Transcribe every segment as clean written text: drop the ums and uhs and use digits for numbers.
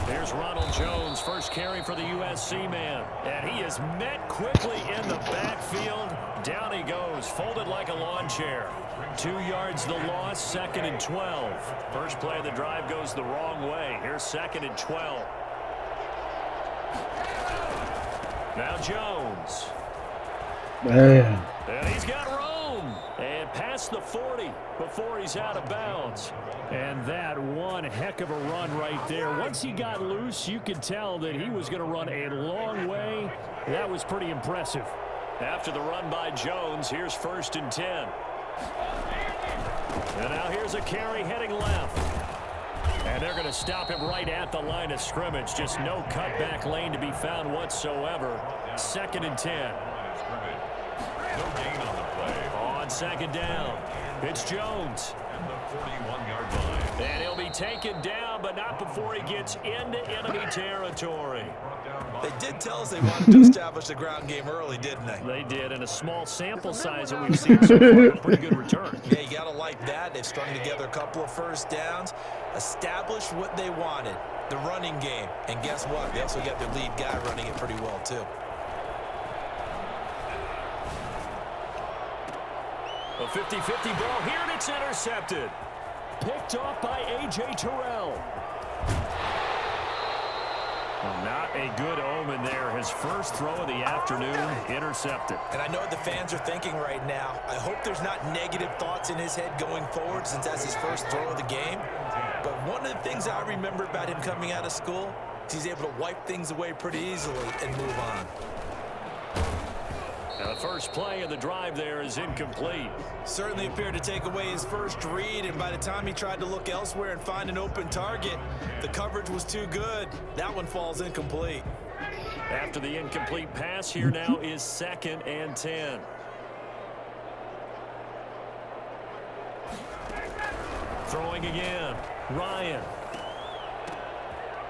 Here's Ronald Jones, first carry for the USC man. And he is met quickly in the backfield. Down he goes, folded like a lawn chair. 2 yards the loss, 2nd and 12. First play of the drive goes the wrong way. Here's 2nd and 12. Now Jones. Man. And he's got room. And past the 40 before he's out of bounds. And that one heck of a run right there. Once he got loose, you could tell that he was going to run a long way. That was pretty impressive. After the run by Jones, here's 1st and 10. And now here's a carry heading left. And they're going to stop him right at the line of scrimmage. Just no cutback lane to be found whatsoever. 2nd and 10. No gain on the play. On 2nd down, it's Jones. And the 41-yard line. And he'll be taken down, but not before he gets into enemy territory. They did tell us they wanted to establish the ground game early, didn't they? They did, and a small sample size that we've seen so far. A pretty good return. Yeah, you got to like that. They've strung together a couple of first downs, established what they wanted, the running game. And guess what? They also got their lead guy running it pretty well, too. A 50-50 ball here, and it's intercepted. Picked off by A.J. Terrell. Well, not a good omen there. His first throw of the afternoon, intercepted. And I know what the fans are thinking right now. I hope there's not negative thoughts in his head going forward since that's his first throw of the game. But one of the things I remember about him coming out of school is he's able to wipe things away pretty easily and move on. Now the first play of the drive there is incomplete. Certainly appeared to take away his first read, and by the time he tried to look elsewhere and find an open target, the coverage was too good. That one falls incomplete. After the incomplete pass, here now is 2nd and 10. Throwing again, Ryan.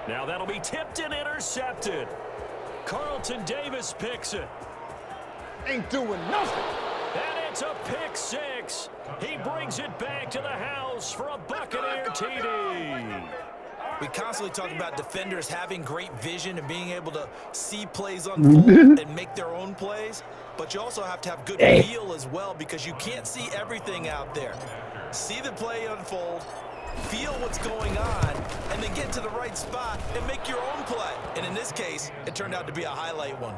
Now that'll be tipped and intercepted. Carlton Davis picks it. Ain't doing nothing. And it's a pick six. He brings it back to the house for a Buccaneer TD. We constantly talk about defenders having great vision and being able to see plays unfold and make their own plays. But you also have to have good feel as well, because you can't see everything out there. See the play unfold, feel what's going on, and then get to the right spot and make your own play. And in this case, it turned out to be a highlight one.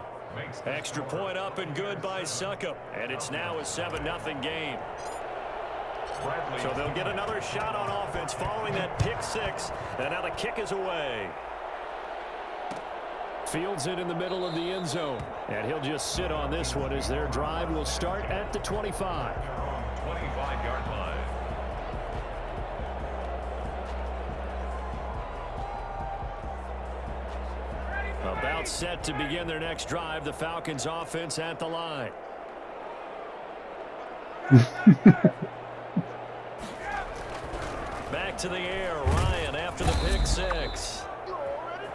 Extra point up and good by Suckup. And it's now a 7-0 game. So they'll get another shot on offense following that pick six. And now the kick is away. Fields it in the middle of the end zone. And he'll just sit on this one as their drive will start at the 25. 25-yard line. About set to begin their next drive. The Falcons offense at the line. Back to the air. Ryan after the pick six.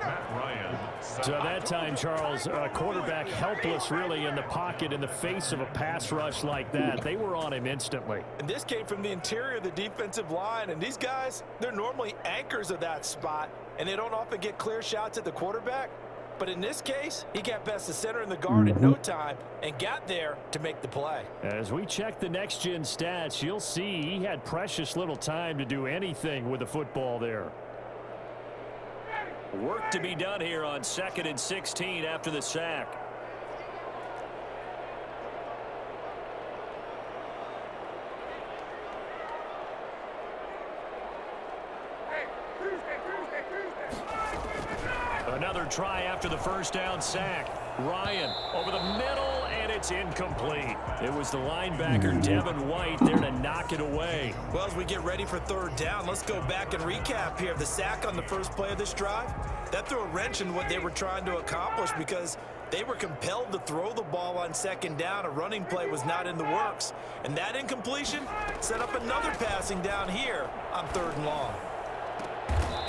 Matt Ryan. So at that time, Charles, quarterback helpless really in the pocket in the face of a pass rush like that. They were on him instantly. And this came from the interior of the defensive line. And these guys, they're normally anchors of that spot, and they don't often get clear shots at the quarterback. But in this case, he got past the center and the guard in no time and got there to make the play. As we check the next-gen stats, you'll see he had precious little time to do anything with the football there. Work to be done here on 2nd and 16 after the sack. Another try after the first down sack. Ryan over the middle, and it's incomplete. It was the linebacker, Devin White, there to knock it away. Well, as we get ready for third down, let's go back and recap here. The sack on the first play of this drive, that threw a wrench in what they were trying to accomplish, because they were compelled to throw the ball on 2nd down. A running play was not in the works. And that incompletion set up another passing down here on 3rd and long.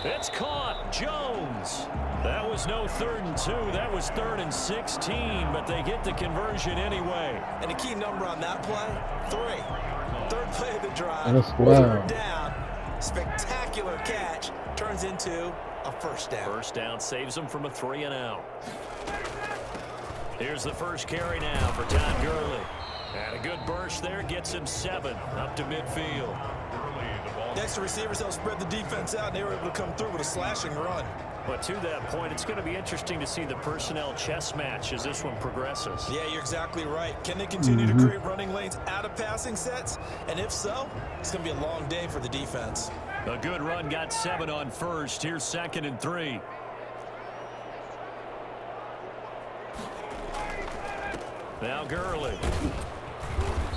It's caught. Jones. That was no 3rd and 2. That was 3rd and 16, but they get the conversion anyway. And the key number on that play, 3. Third play of the drive. That's wild. 3rd down. Spectacular catch. Turns into a first down. First down saves them from a 3 and out. Here's the first carry now for Todd Gurley. And a good burst there gets him 7 up to midfield. Next to receivers, they'll spread the defense out, and they were able to come through with a slashing run. But to that point, it's going to be interesting to see the personnel chess match as this one progresses. Yeah, you're exactly right. Can they continue to create running lanes out of passing sets? And if so, it's going to be a long day for the defense. A good run got 7 on first. Here's 2nd and 3. Now Gurley.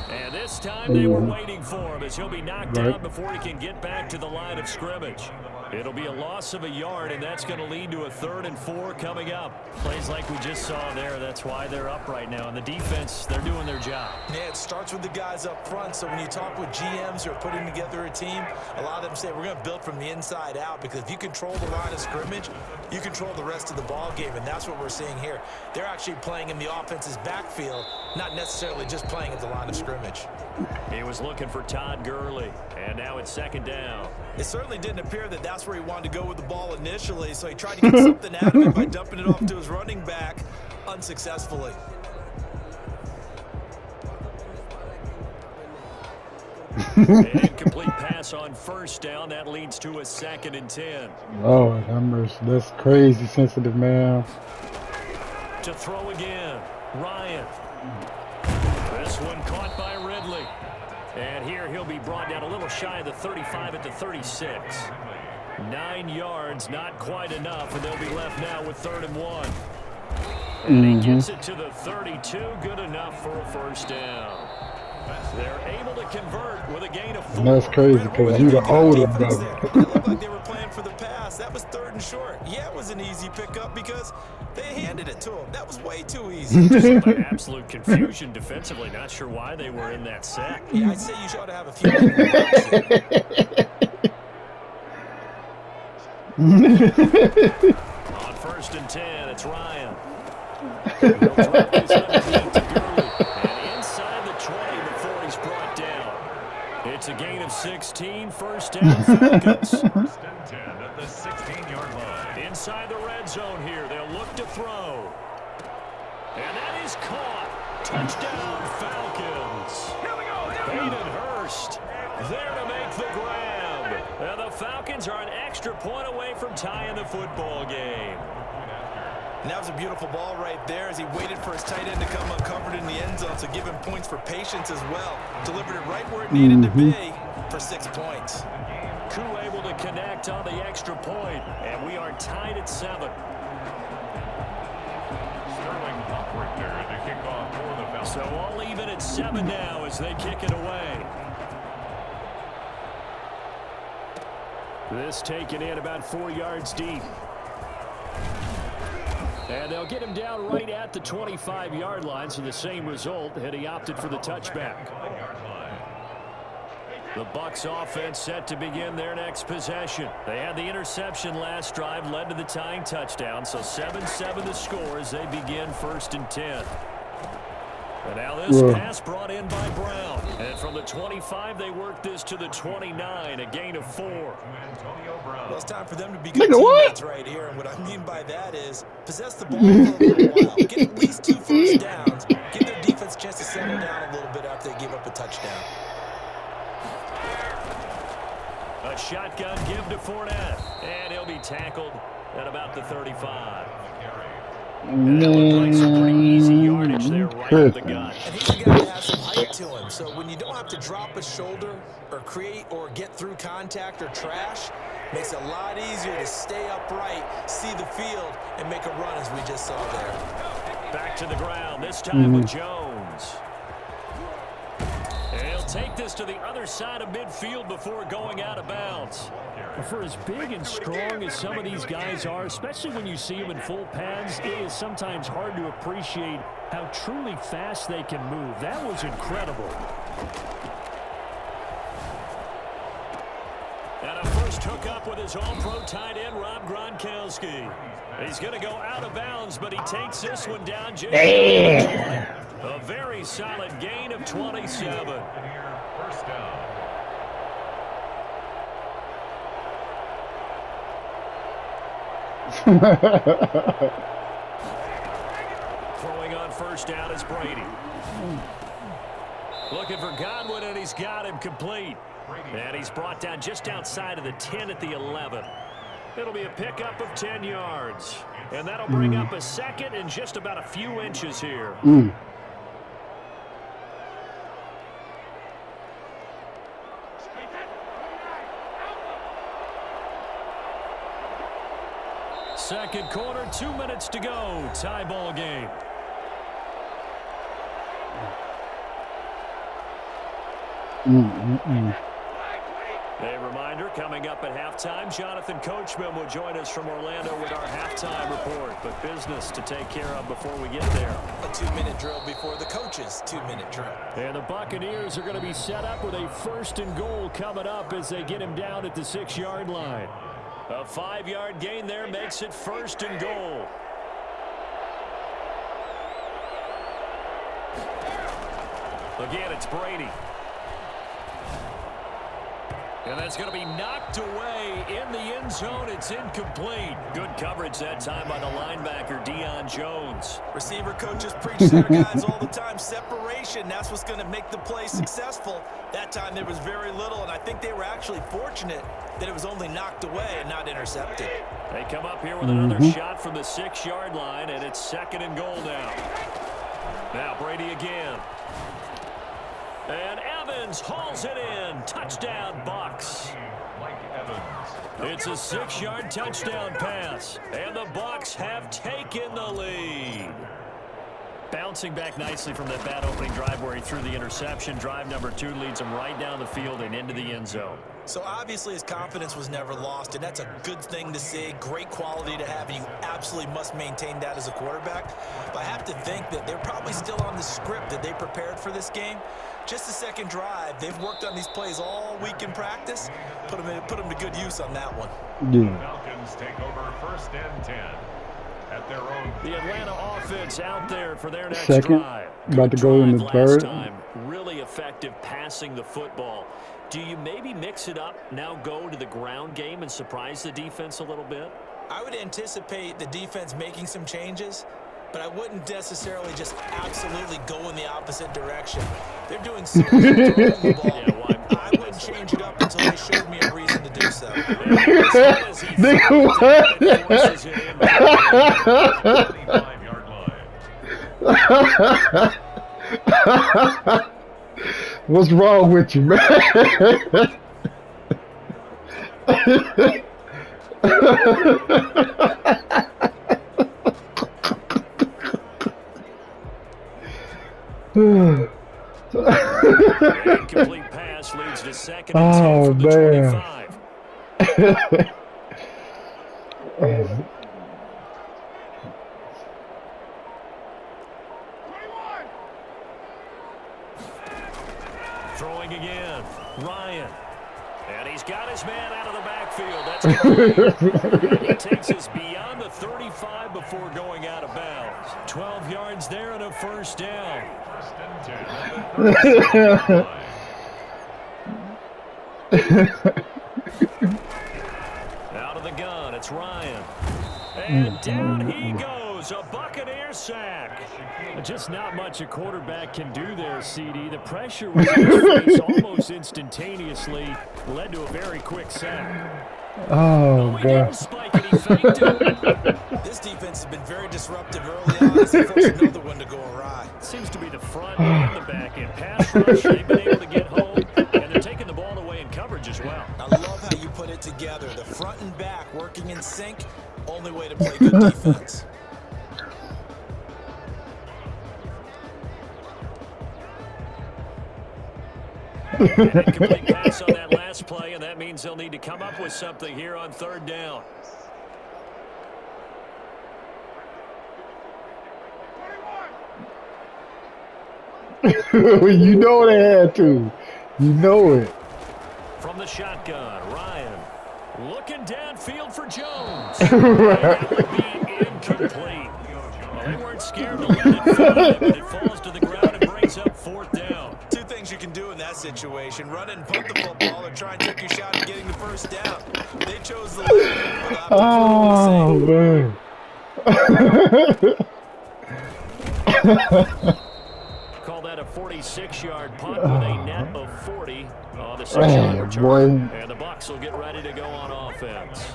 And this time they were waiting for him as he'll be knocked down before he can get back to the line of scrimmage. It'll be a loss of a yard, and that's going to lead to a 3rd and 4 coming up. Plays like we just saw there. That's why they're up right now. And the defense, they're doing their job. Yeah, it starts with the guys up front. So when you talk with GMs who are putting together a team, a lot of them say we're going to build from the inside out, because if you control the line of scrimmage, you control the rest of the ball game, and that's what we're seeing here. They're actually playing in the offense's backfield, not necessarily just playing at the line of scrimmage. He was looking for Todd Gurley, and now it's 2nd down. It certainly didn't appear that that's where he wanted to go with the ball initially, so he tried to get something out of it by dumping it off to his running back unsuccessfully. An incomplete pass on first down. That leads to a 2nd and 10. Lord have mercy. That's crazy sensitive, man. To throw again, Ryan. This one caught by Ridley. And here he'll be brought down a little shy of the 35 at the 36. 9 yards, not quite enough, and they'll be left now with 3rd and 1. And he gets it to the 32, good enough for a first down. They're able to convert with a gain of 4. And that's crazy because you the older brother. It looked like they were playing for the pass. That was 3rd and short. Yeah, it was an easy pickup because they handed it to him. That was way too easy. Just like absolute confusion defensively. Not sure why they were in that set. Yeah, I'd say you should have a few minutes. On 1st and 10, it's Ryan. He'll drop this underneath to Gurley. And inside the 20 before he's brought down. It's a gain of 16, first down Falcons. 1st and 10 at the 16-yard line. Inside the red zone here, they'll look to throw. And that is caught. Touchdown Falcons. Here we go. Hayden Hurst there to make the grab. And the Falcons are an extra point away from tying the football game. And that was a beautiful ball right there as he waited for his tight end to come uncovered in the end zone, so give him points for patience as well. Delivered it right where it needed to be for 6 points. Koo able to connect on the extra point, and we are tied at 7. Sterling Hopper there to kick off for the Falcons. So all even at 7 now as they kick it away. This taken in about 4 yards deep. And they'll get him down right at the 25-yard line, so the same result had he opted for the touchback. The Bucs offense set to begin their next possession. They had the interception last drive, led to the tying touchdown, so 7-7 the score as they begin 1st and 10. And now this pass brought in by Brown. And from the 25, they work this to the 29, a gain of 4. Well, it's time for them to be good teammates right here. And what I mean by that is possess the ball for a little while. Get at least 2 first downs. Give their defense a chance to settle down a little bit after they give up a touchdown. A shotgun give to Fournette. And he'll be tackled at about the 35. And that looked like some pretty easy yardage there right at the gut. And he's a guy that has some height to him. So when you don't have to drop a shoulder or create or get through contact or trash, makes it a lot easier to stay upright, see the field, and make a run as we just saw there. Back to the ground, this time with Jones. And he'll take this to the other side of midfield before going out of bounds. For as big and strong as some of these guys are, especially when you see them in full pads, it is sometimes hard to appreciate how truly fast they can move. That was incredible. And a first hookup with his all-pro tight end, Rob Gronkowski. He's going to go out of bounds, but he takes this one down just a very solid gain of 27. First down. Throwing on first down is Brady. Looking for Godwin, and he's got him complete. And he's brought down just outside of the 10 at the 11. It'll be a pickup of 10 yards. And that'll bring up a second and just about a few inches here. Second quarter, 2 minutes to go. Tie ball game. A reminder, coming up at halftime, Jonathan Coachman will join us from Orlando with our halftime report. But business to take care of before we get there. A 2-minute drill before the coach's 2-minute drill. And the Buccaneers are going to be set up with a 1st and goal coming up as they get him down at the 6-yard line. A 5-yard gain there makes it 1st and goal. Again, it's Brady. And that's going to be knocked away in the end zone. It's incomplete. Good coverage that time by the linebacker, Deion Jones. Receiver coaches preach to their guys all the time. Separation, that's what's going to make the play successful. That time there was very little, and I think they were actually fortunate that it was only knocked away and not intercepted. They come up here with another shot from the 6-yard line, and it's 2nd and goal now. Now Brady again. And Evans hauls it in. Touchdown, Bucks. It's a 6-yard touchdown pass. And the Bucks have taken the lead. Bouncing back nicely from that bad opening drive where he threw the interception. Drive number 2 leads him right down the field and into the end zone. So obviously his confidence was never lost, and that's a good thing to see. Great quality to have, and you absolutely must maintain that as a quarterback. But I have to think that they're probably still on the script that they prepared for this game. Just the second drive. They've worked on these plays all week in practice. Put them to good use on that one. The Falcons take over 1st and 10 at their own. The Atlanta offense out there for their next Second. drive. About to go in the third. Time. Really effective passing the football. Do you maybe mix it up, now go to the ground game and surprise the defense a little bit? I would anticipate the defense making some changes, but I wouldn't necessarily just absolutely go in the opposite direction. They're doing so throwing the ball. Yeah, well, I wouldn't change it up until they showed me a reason to do so. What's wrong with you, man? Incomplete pass leads to 2nd and 10 from the 25. Throwing again, Ryan. And he's got his man out of the backfield. That's good. He takes us beyond the 35 before going out of bounds. 12 yards there and a 1st down. 1st and 10. Out of the gun, it's Ryan. And down he goes, a Buccaneer sack. Just not much a quarterback can do there, CD. The pressure was in his face almost instantaneously, led to a very quick sack. Oh, He didn't God. spike it, he faked it. This defense has been very disruptive early on. It's forced another one to go awry. Seems to be the front and the back end. Pass rush, they've been able to get home, and they're taking the ball away in coverage as well. I love how you put it together. The front and back working in sync. Only way to play good defense. An incomplete pass on that last play, and that means they'll need to come up with something here on 3rd down. You know they had to. You know it. From the shotgun, Ryan. Looking downfield for Jones. That would be incomplete. Well, they weren't scared to let it fly, but it falls to the ground and brings up 4th down. Two things you can do in that situation: run and punt the football, or try and take your shot at getting the first down. They chose the latter. Oh, man. Call that a 46-yard punt with a net of 40 on the 6-yard return. And the Bucs will get ready to go on offense.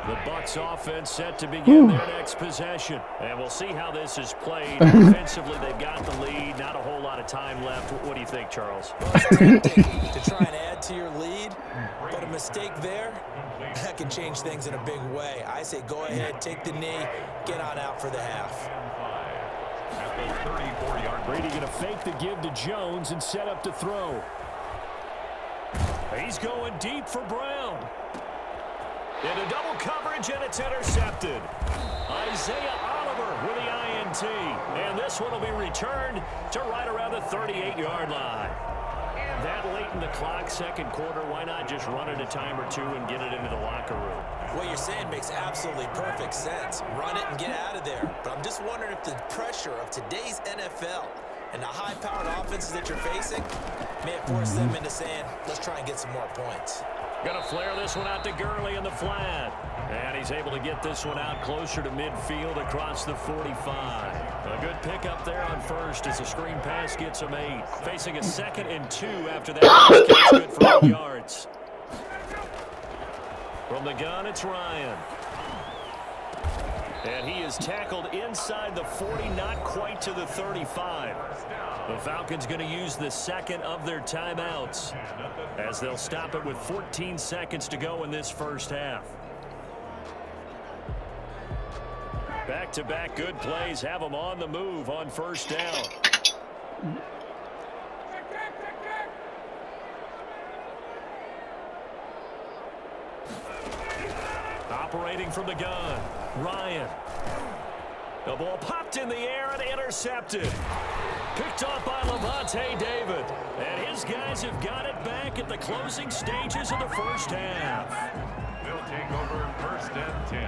The Bucs offense set to begin their next possession. And we'll see how this is played. Offensively, they've got the lead. Not a whole lot of time left. What do you think, Charles? Well, it's tempting to try and add to your lead, but a mistake there, that can change things in a big way. I say go ahead, take the knee, get on out for the half. At the 34-yard Brady going to fake the give to Jones and set up to throw. He's going deep for Brown. Into double coverage, and it's intercepted. Isaiah Oliver with the INT. And this one will be returned to right around the 38-yard line. That late in the clock, second quarter, why not just run it a time or two and get it into the locker room? What you're saying makes absolutely perfect sense. Run it and get out of there. But I'm just wondering if the pressure of today's NFL and the high-powered offenses that you're facing may have forced them into saying, let's try and get some more points. Going to flare this one out to Gurley in the flat. And he's able to get this one out closer to midfield across the 45. A good pickup there on first as the screen pass gets him 8. Facing a 2nd and 2 after that. Catch good for 8 yards. From the gun, it's Ryan. And he is tackled inside the 40, not quite to the 35. The Falcons going to use the 2nd of their timeouts as they'll stop it with 14 seconds to go in this first half. Back-to-back good plays have them on the move on first down. Operating from the gun, Ryan. The ball popped in the air and intercepted. Picked off by Levante David. And his guys have got it back at the closing stages of the first half. They'll take over 1st and 10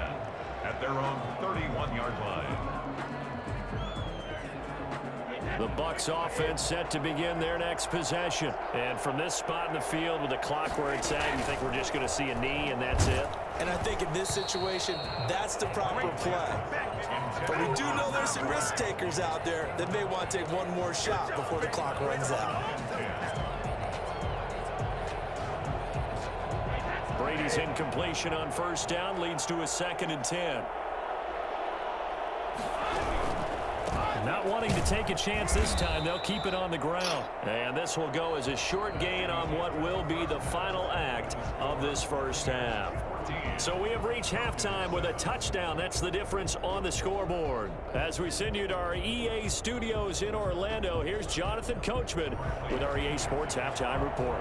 at their own 31-yard line. The Bucs offense set to begin their next possession. And from this spot in the field with the clock where it's at, you think we're just going to see a knee and that's it? And I think in this situation, that's the proper play. But we do know there's some risk takers out there that may want to take one more shot before the clock runs out. Brady's incompletion on first down leads to a 2nd and 10. Not wanting to take a chance this time, they'll keep it on the ground. And this will go as a short gain on what will be the final act of this first half. So we have reached halftime with a touchdown. That's the difference on the scoreboard. As we send you to our EA studios in Orlando, here's Jonathan Coachman with our EA Sports Halftime Report.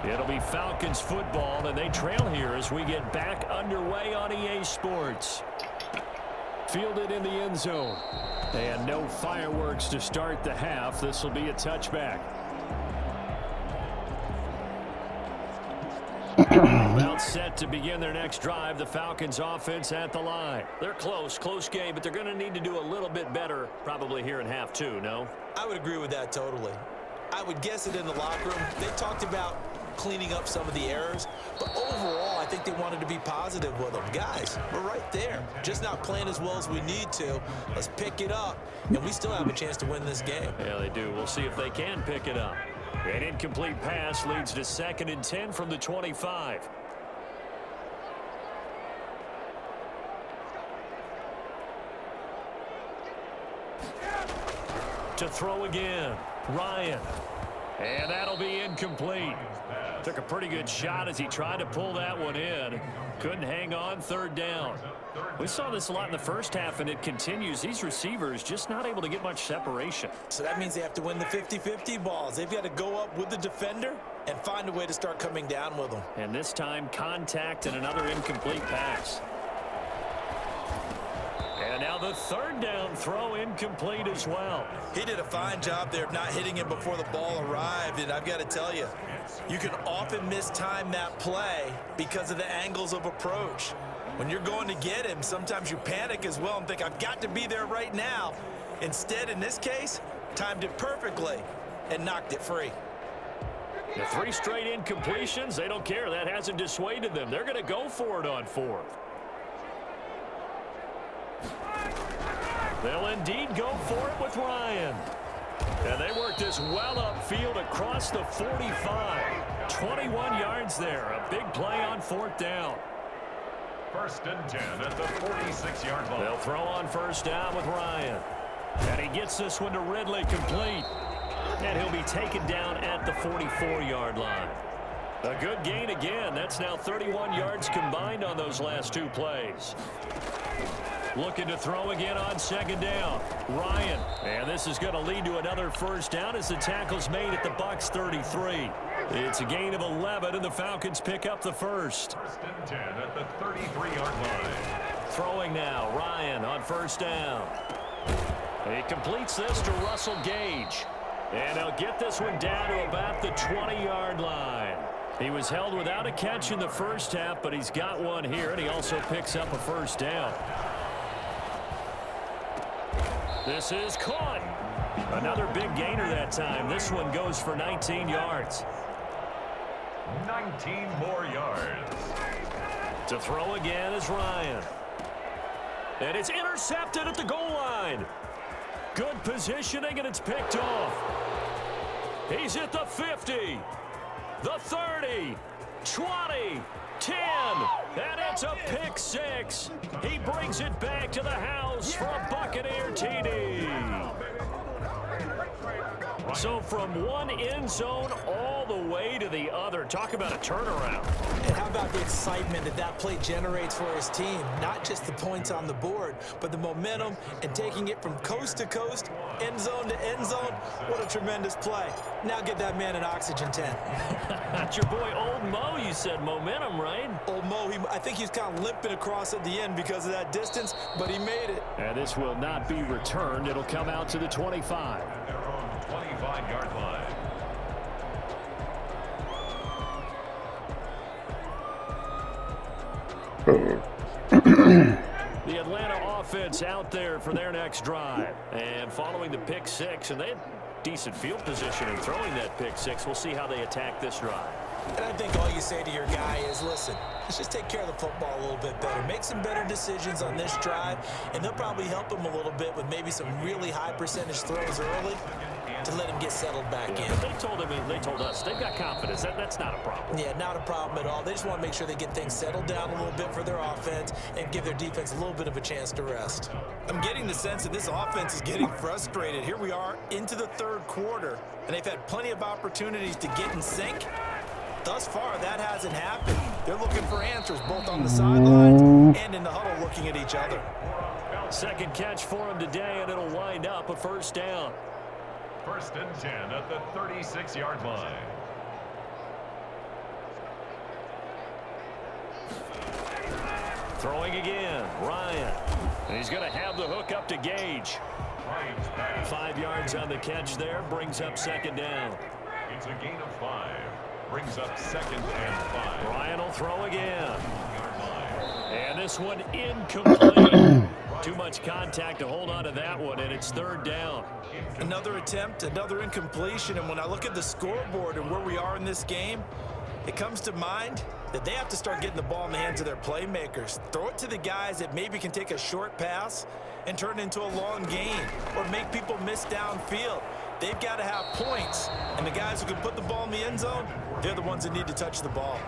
It'll be Falcons football, and they trail here as we get back underway on EA Sports. Fielded in the end zone. And no fireworks to start the half. This will be a touchback. Well set to begin their next drive. The Falcons offense at the line. They're close game, but they're going to need to do a little bit better probably here in half two, no? I would agree with that totally. I would guess it in the locker room. They talked about cleaning up some of the errors, but overall I think they wanted to be positive with them. Guys, we're right there, just not playing as well as we need to. Let's pick it up, and we still have a chance to win this game. Yeah, they do. We'll see if they can pick it up. An incomplete pass leads to 2nd and 10 from the 25. To throw again, Ryan. And that'll be incomplete. Took a pretty good shot as he tried to pull that one in. Couldn't hang on, 3rd down. We saw this a lot in the first half, and it continues. These receivers just not able to get much separation. So that means they have to win the 50-50 balls. They've got to go up with the defender and find a way to start coming down with them. And this time, contact and another incomplete pass. And now the third down throw incomplete as well. He did a fine job there of not hitting him before the ball arrived, and I've got to tell you, you can often mistime that play because of the angles of approach. When you're going to get him, sometimes you panic as well and think, I've got to be there right now. Instead, in this case, timed it perfectly and knocked it free. The 3 straight incompletions, they don't care. That hasn't dissuaded them. They're going to go for it on 4th. They'll indeed go for it with Ryan. And they work this well upfield across the 45. 21 yards there. A big play on 4th down. 1st and 10 at the 46-yard line. They'll throw on 1st down with Ryan. And he gets this one to Ridley complete. And he'll be taken down at the 44-yard line. A good gain again. That's now 31 yards combined on those last 2 plays. Looking to throw again on 2nd down. Ryan. And this is going to lead to another 1st down as the tackle's made at the Bucs 33. It's a gain of 11, and the Falcons pick up the 1st. 1st and 10 at the 33-yard line. Throwing now. Ryan on 1st down. He completes this to Russell Gage. And he'll get this one down to about the 20-yard line. He was held without a catch in the first half, but he's got one here, and he also picks up a 1st down. This is caught. Another big gainer that time. This one goes for 19 yards. 19 more yards. To throw again is Ryan. And it's intercepted at the goal line. Good positioning, and it's picked off. He's at the 50, the 30, 20, 10, and it's a pick 6. He brings it back to the house for a Buccaneer TD. So from one end zone all the way to the other. Talk about a turnaround. And how about the excitement that that play generates for his team? Not just the points on the board, but the momentum and taking it from coast to coast, end zone to end zone. What a tremendous play. Now get that man an oxygen tent. That's your boy Old Mo. You said momentum, right? Old Mo, I think he's kind of limping across at the end because of that distance, but he made it. And this will not be returned. It'll come out to the 25. Their own 25-yard line. The Atlanta offense out there for their next drive. And following the pick 6, and they had decent field position in throwing that pick 6. We'll see how they attack this drive. And I think all you say to your guy is, listen, let's just take care of the football a little bit better. Make some better decisions on this drive, and they'll probably help him a little bit with maybe some really high percentage throws early to let him get settled back in. But they told us they've got confidence. That's not a problem. Yeah, not a problem at all. They just want to make sure they get things settled down a little bit for their offense and give their defense a little bit of a chance to rest. I'm getting the sense that this offense is getting frustrated. Here we are into the 3rd quarter, and they've had plenty of opportunities to get in sync. Thus far, that hasn't happened. They're looking for answers both on the sidelines and in the huddle looking at each other. Second catch for him today, and it'll wind up a 1st down. 1st and 10 at the 36-yard line. Throwing again, Ryan. And he's going to have the hook up to Gage. 5 yards on the catch there, brings up 2nd down. It's a gain of 5. Brings up 2nd and 5. Ryan will throw again. And this one incomplete. Too much contact to hold on to that one, and it's 3rd down. Another attempt, another incompletion, and when I look at the scoreboard and where we are in this game, it comes to mind that they have to start getting the ball in the hands of their playmakers. Throw it to the guys that maybe can take a short pass and turn it into a long gain or make people miss downfield. They've got to have points, and the guys who can put the ball in the end zone, they're the ones that need to touch the ball.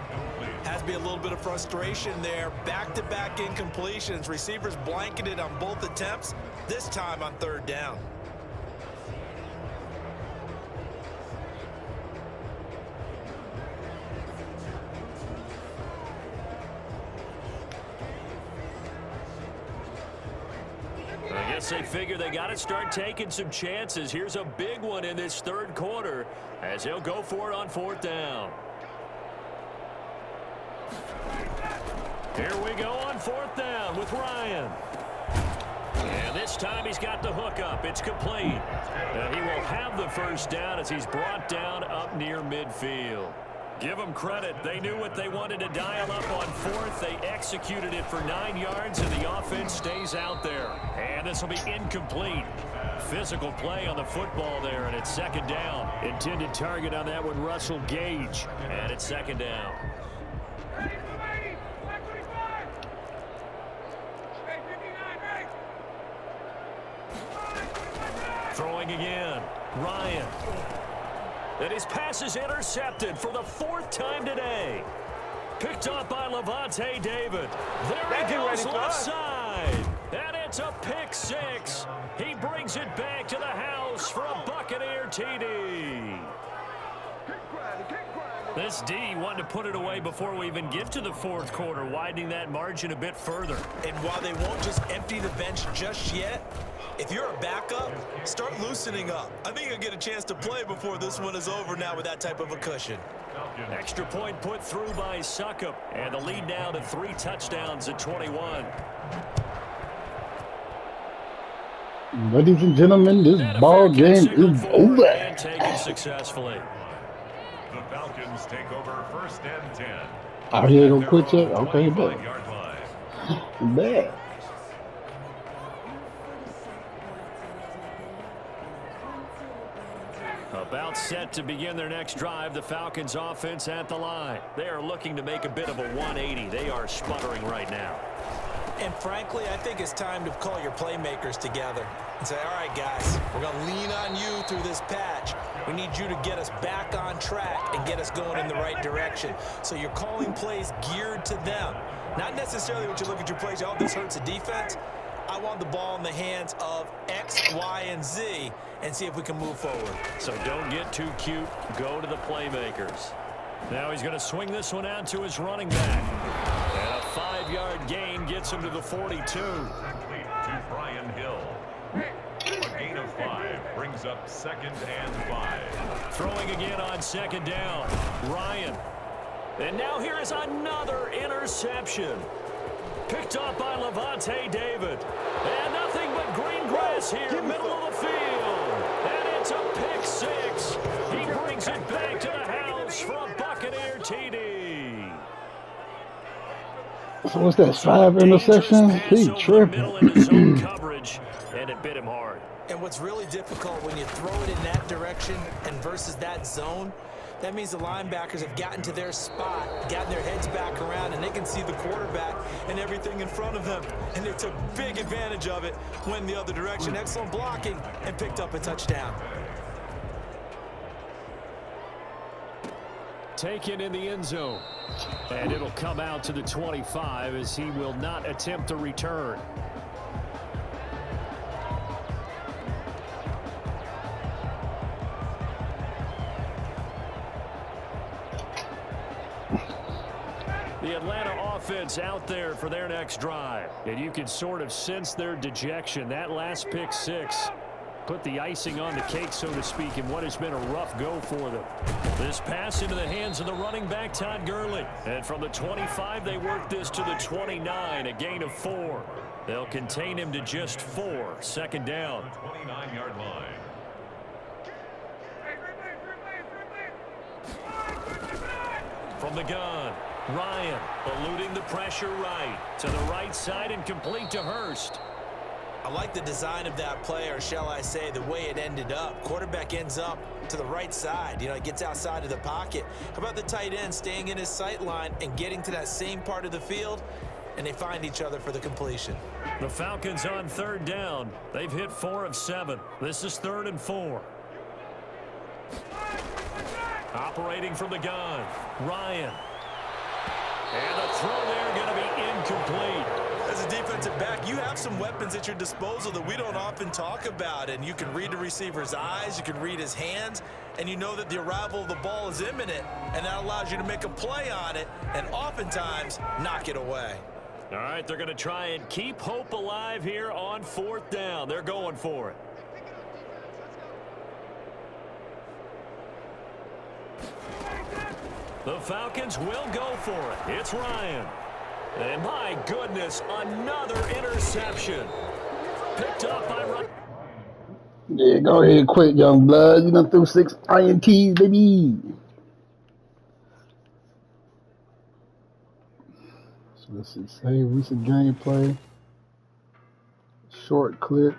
Has to be a little bit of frustration there. Back-to-back incompletions. Receivers blanketed on both attempts, this time on 3rd down. I guess they figure they got to start taking some chances. Here's a big one in this 3rd quarter as he'll go for it on 4th down. Here we go on 4th down with Ryan. And This time he's got the hook up. It's complete. And he will have the first down as he's brought down up near midfield. Give them credit. They knew what they wanted to dial up on fourth. They executed it for 9 yards, and the offense stays out there. And this will be incomplete. Physical play on the football there, and it's second down. Intended target on that one, Russell Gage. And it's second down. Throwing again. Ryan. And his pass is intercepted for the 4th time today. Picked up by Levante David. There he goes left side. And it's a pick 6. He brings it back to the house for a Buccaneer TD. This D wanted to put it away before we even get to the 4th quarter, widening that margin a bit further. And while they won't just empty the bench just yet, if you're a backup, start loosening up. I think you'll get a chance to play before this one is over now with that type of a cushion. Extra point put through by Suckup, and the lead now to 3 touchdowns at 21. Ladies and gentlemen, this ball game is over. And taken successfully. The Falcons take over 1st and 10. Out here to quit you? Okay, bet. 25-yard line. Bet. About set to begin their next drive, the Falcons offense at the line. They are looking to make a bit of a 180. They are sputtering right now. And frankly, I think it's time to call your playmakers together and say, all right, guys, we're going to lean on you through this patch. We need you to get us back on track and get us going in the right direction. So you're calling plays geared to them. Not necessarily what you look at your plays, oh, this hurts the defense. I want the ball in the hands of X, Y, and Z and see if we can move forward. So don't get too cute. Go to the playmakers. Now he's going to swing this one out to his running back. And a 5-yard gain gets him to the 42. Complete to Brian Hill. A gain of 5 brings up 2nd and 5. Throwing again on 2nd down. Ryan. And now here is another interception. Picked up by Levante David. And nothing but green grass here, middle of the field. And it's a pick 6. He brings it back to the house for a Buccaneer TD. So what's that, 5 interceptions? He Middle in his own tripping. coverage, and it bit him hard. And what's really difficult when you throw it in that direction and versus that zone, that means the linebackers have gotten to their spot, gotten their heads back around, and they can see the quarterback and everything in front of them. And they took big advantage of it, went the other direction. Excellent blocking, and picked up a touchdown. Taken in the end zone. And it'll come out to the 25 as he will not attempt to return. The Atlanta offense out there for their next drive. And you can sort of sense their dejection. That last pick 6 put the icing on the cake, so to speak, in what has been a rough go for them. This pass into the hands of the running back, Todd Gurley. And from the 25, they work this to the 29, a gain of 4. They'll contain him to just 4. 2nd down. 29-yard line. From the gun, Ryan eluding the pressure right. To the right side and complete to Hurst. I like the design of that play, or shall I say the way it ended up. Quarterback ends up to the right side. You know, he gets outside of the pocket. How about the tight end staying in his sight line and getting to that same part of the field, and they find each other for the completion. The Falcons on 3rd down. They've hit 4 of 7. This is 3rd and 4. Operating from the gun, Ryan. And the throw there going to be incomplete. As a defensive back, you have some weapons at your disposal that we don't often talk about, and you can read the receiver's eyes, you can read his hands, and you know that the arrival of the ball is imminent, and that allows you to make a play on it and oftentimes knock it away. All right, they're going to try and keep hope alive here on 4th down. They're going for it. The Falcons will go for it. It's Ryan. And my goodness, another interception. Picked up by Ryan. Yeah, go ahead and quit, young blood. You done threw 6 INTs, baby. So let's see. Save recent gameplay. Short clip.